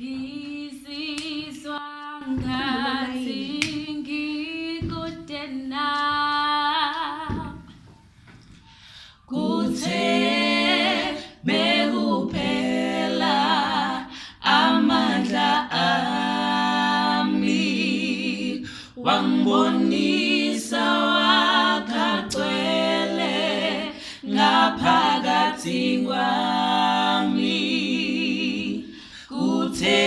Ngizizwa ngathi ngikude nawe, kuthe bekuphela amandla ami, wangibonisa wakagcwele ngaphakathi kwami. Kuthe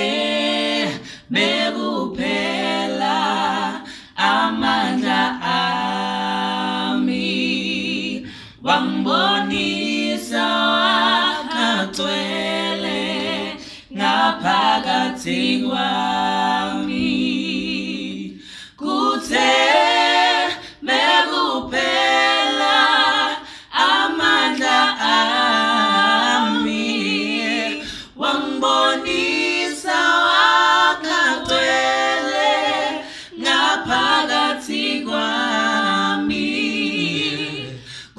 bekuphela amandla ami, wangibonisa wakagcwele ngaphakathi kwami. Kuthe bekuphela amandla ami, wangibonisa wakagcwele ngaphakathi kwami.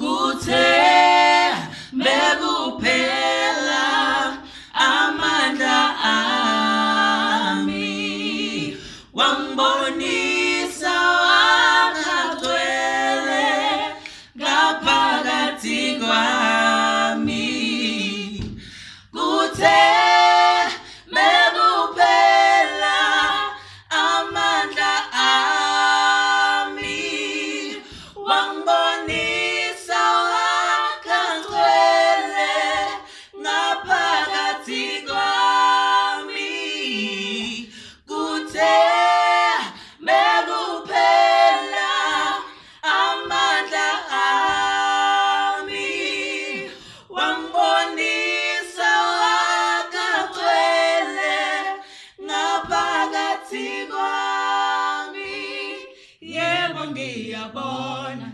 Kuthe bekuphela amandla ami, wangibonisa wakagcwele ngaphakathi kwami. Kuthe bekuphela amandla ami, wangibonisa wakagcwele ngaphakathi kwami. Kuthe bekuphela amandla ami, wangibonisa wakagcwele ngaphakathi kwami. Yebo, ngiyabona.